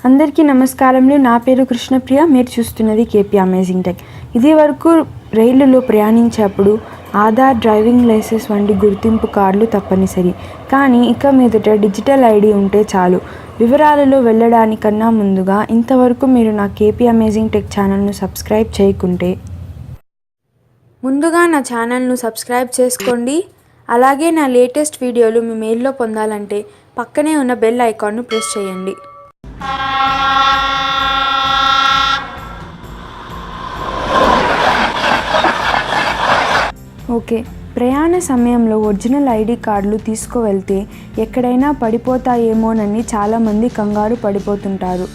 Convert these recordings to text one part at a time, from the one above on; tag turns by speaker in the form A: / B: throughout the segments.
A: అందరికీ నమస్కారములు. నా పేరు కృష్ణప్రియ. మీరు చూస్తున్నది కేపీ అమేజింగ్ టెక్. ఇది వరకు రైళ్లలో ప్రయాణించేప్పుడు ఆధార్, డ్రైవింగ్ లైసెన్స్ వంటి గుర్తింపు కార్డులు తప్పనిసరి. కానీ ఇక మీదట డిజిటల్ ఐడి ఉంటే చాలు. వివరాలలో వెళ్ళడానికన్నా ముందుగా ఇంతవరకు మీరు నా కేపీ అమేజింగ్ టెక్ ఛానల్ను సబ్స్క్రైబ్ చేయకుంటే ముందుగా నా ఛానల్ను సబ్స్క్రైబ్ చేసుకోండి. అలాగే నా లేటెస్ట్ వీడియోలు మీ మెయిల్లో పొందాలంటే పక్కనే ఉన్న బెల్ ఐకాన్ను ప్రెస్ చేయండి. ఓకే, ప్రయాణ సమయంలో ఒరిజినల్ ఐడి కార్డులు తీసుకువెళ్తే ఎక్కడైనా పడిపోతాయేమోనని చాలామంది కంగారు పడిపోతుంటారు.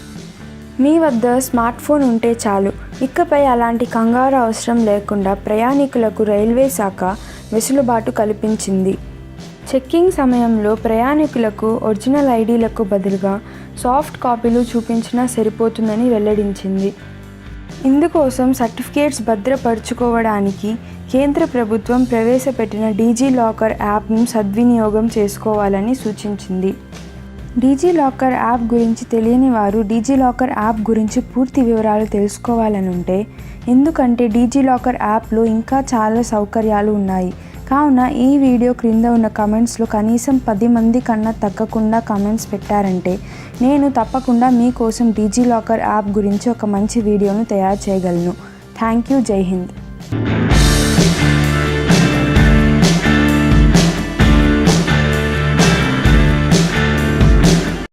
A: మీ వద్ద స్మార్ట్ ఫోన్ ఉంటే చాలు. ఇకపై అలాంటి కంగారు అవసరం లేకుండా ప్రయాణికులకు రైల్వే శాఖ వెసులుబాటు కల్పించింది. చెక్కింగ్ సమయంలో ప్రయాణికులకు ఒరిజినల్ ఐడీలకు బదులుగా సాఫ్ట్ కాపీలు చూపించినా సరిపోతుందని వెల్లడించింది. ఇందుకోసం సర్టిఫికేట్స్ భద్రపరుచుకోవడానికి కేంద్ర ప్రభుత్వం ప్రవేశపెట్టిన డిజిలాకర్ యాప్ను సద్వినియోగం చేసుకోవాలని సూచించింది. డిజిలాకర్ యాప్ గురించి తెలియని వారు డిజిలాకర్ యాప్ గురించి పూర్తి వివరాలు తెలుసుకోవాలనుంటే, ఎందుకంటే డిజిలాకర్ యాప్లో ఇంకా చాలా సౌకర్యాలు ఉన్నాయి. కావున ఈ వీడియో క్రింద ఉన్న కమెంట్స్లో కనీసం 10 మంది కన్నా తగ్గకుండా కమెంట్స్ పెట్టారంటే నేను తప్పకుండా మీకోసం డిజిలాకర్ యాప్ గురించి ఒక మంచి వీడియోను తయారు చేయగలను. Thank you. జై హింద్.